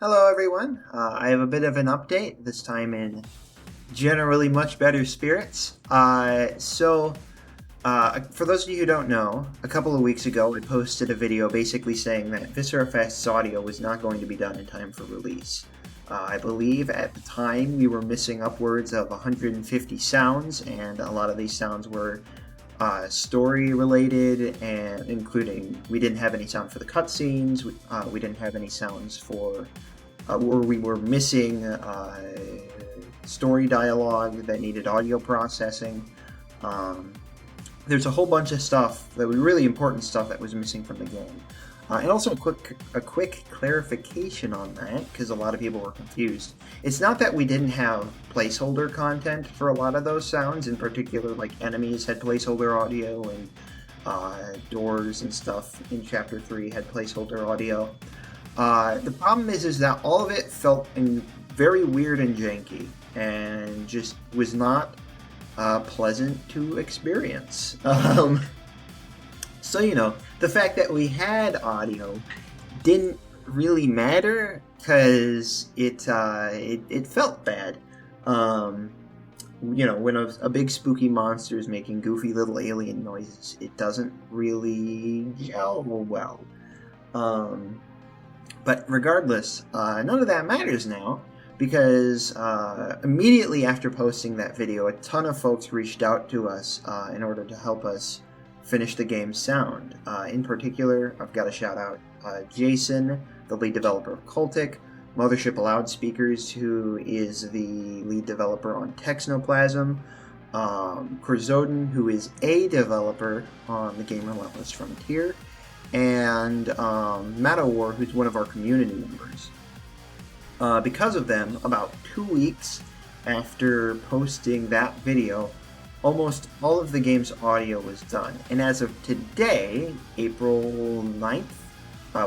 Hello, everyone. I have a bit of an update, this time in generally much better spirits. For those of you who don't know, a couple of weeks ago I posted a video basically saying that Viscerafest's audio was not going to be done in time for release. I believe at the time we were missing upwards of 150 sounds, and a lot of these sounds were story related, and including we didn't have any sound for the cutscenes, we didn't have any sounds for or we were missing story dialogue that needed audio processing. There's a whole bunch of stuff that was really important stuff that was missing from the game. And also a quick clarification on that, because a lot of people were confused. It's not that we didn't have placeholder content for a lot of those sounds. In particular, like enemies had placeholder audio, and doors and stuff in Chapter 3 had placeholder audio. The problem is that all of it felt very weird and janky, and just was not pleasant to experience. So, the fact that we had audio didn't really matter, because it felt bad. When a big spooky monster is making goofy little alien noises, it doesn't really gel well. But regardless, none of that matters now, because immediately after posting that video, a ton of folks reached out to us in order to help us finish the game's sound. In particular, I've got to shout out Jason, the lead developer of Cultic, Mothership Loudspeakers, who is the lead developer on Texnoplasm, Kurzoden, who is a developer on the game Relentless Frontier, and Matawar, who's one of our community members. Because of them, about 2 weeks after posting that video, almost all of the game's audio was done. And as of today, April 9th,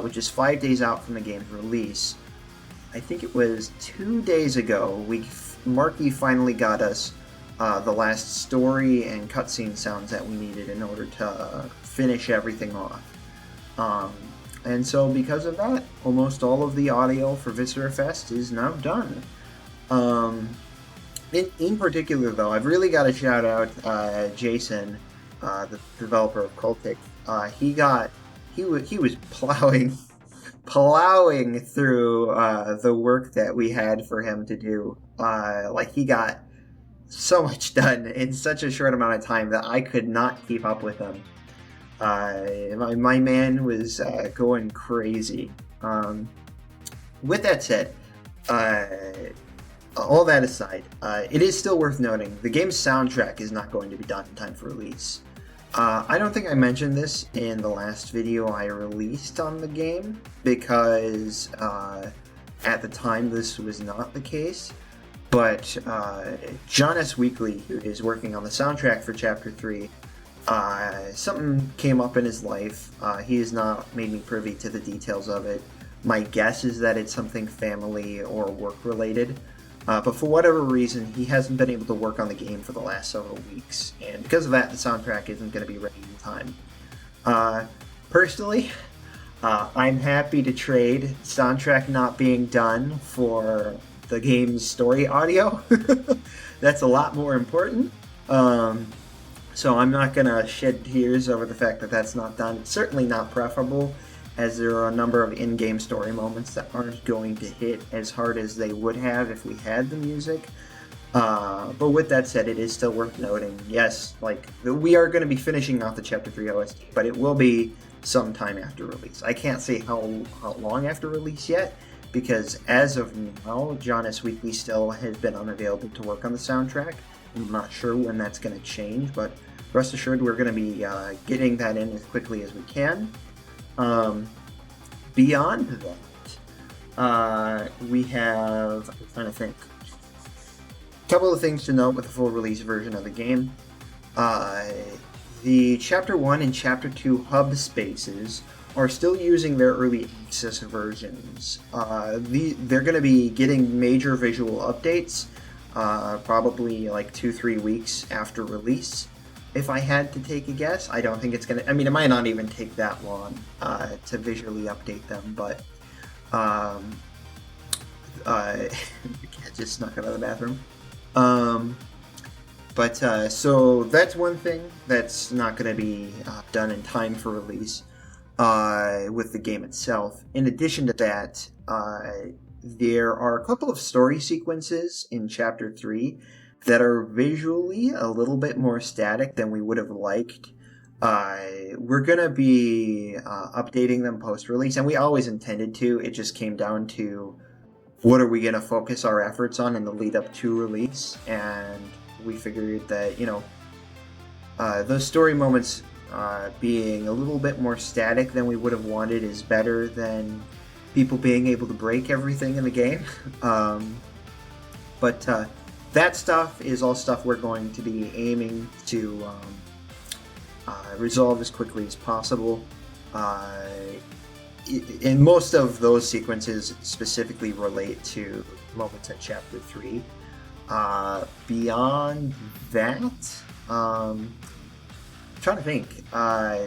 which is 5 days out from the game's release, I think it was 2 days ago, Marky finally got us the last story and cutscene sounds that we needed in order to finish everything off. And so because of that, almost all of the audio for Viscerafest is now done. In particular, though, I've really got to shout out Jason, the developer of Cultic. He was plowing through the work that we had for him to do. He got so much done in such a short amount of time that I could not keep up with him. My man was going crazy. With that said, all that aside, it is still worth noting the game's soundtrack is not going to be done in time for release. I don't think I mentioned this in the last video I released on the game, because at the time this was not the case. But John S. Weekly, who is working on the soundtrack for Chapter 3, something came up in his life. He has not made me privy to the details of it. My guess is that it's something family or work related. But for whatever reason, he hasn't been able to work on the game for the last several weeks. And because of that, the soundtrack isn't going to be ready in time. Personally, I'm happy to trade soundtrack not being done for the game's story audio. That's a lot more important. So I'm not going to shed tears over the fact that that's not done. It's certainly not preferable, as there are a number of in-game story moments that aren't going to hit as hard as they would have if we had the music. But with that said, it is still worth noting, yes, we are going to be finishing off the Chapter 3 OST, but it will be sometime after release. I can't say how long after release yet, because as of now, John S. Weekly still has been unavailable to work on the soundtrack. I'm not sure when that's going to change, but rest assured we're going to be getting that in as quickly as we can. Beyond that, we have, I'm trying to think, a couple of things to note with the full release version of the game. The Chapter 1 and Chapter 2 hub spaces are still using their early access versions. They're going to be getting major visual updates, probably 2-3 weeks after release. If I had to take a guess, I don't think it's going to... I mean, it might not even take that long to visually update them, but The cat just snuck out of the bathroom. So that's one thing that's not going to be done in time for release with the game itself. In addition to that, there are a couple of story sequences in Chapter 3 that are visually a little bit more static than we would have liked. We're going to be updating them post-release, and we always intended to. It just came down to what are we going to focus our efforts on in the lead up to release, and we figured that, those story moments being a little bit more static than we would have wanted is better than people being able to break everything in the game. But that stuff is all stuff we're going to be aiming to resolve as quickly as possible. And most of those sequences specifically relate to moments in Chapter 3. Beyond that, I'm trying to think.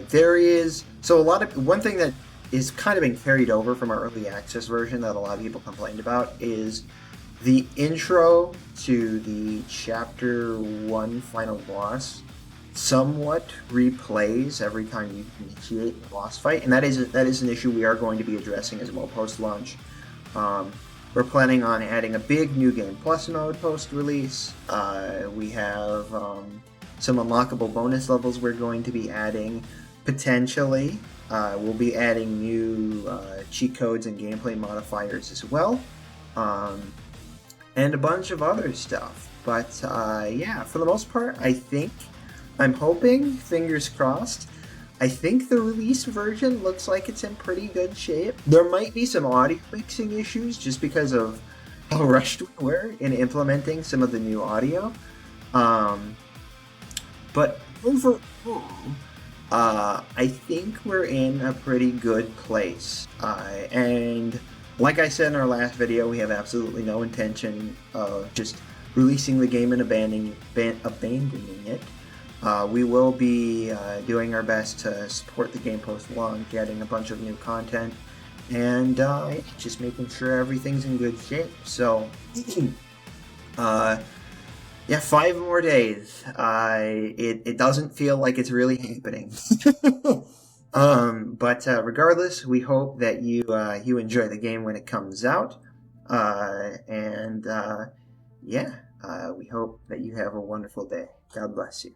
There is one thing that is kind of been carried over from our early access version that a lot of people complained about is the intro to the Chapter 1 final boss somewhat replays every time you initiate the boss fight, and that is an issue we are going to be addressing as well post-launch. We're planning on adding a big New Game Plus mode post-release. We have some unlockable bonus levels we're going to be adding. Potentially, we'll be adding new cheat codes and gameplay modifiers as well. And a bunch of other stuff. But for the most part, I'm hoping, fingers crossed, I think the release version looks like it's in pretty good shape. There might be some audio mixing issues just because of how rushed we were in implementing some of the new audio. But overall, I think we're in a pretty good place. And like I said in our last video, we have absolutely no intention of just releasing the game and abandoning it. We will be doing our best to support the game post-launch, getting a bunch of new content, and just making sure everything's in good shape. So, 5 more days. It doesn't feel like it's really happening. But regardless, we hope that you enjoy the game when it comes out. We hope that you have a wonderful day. God bless you.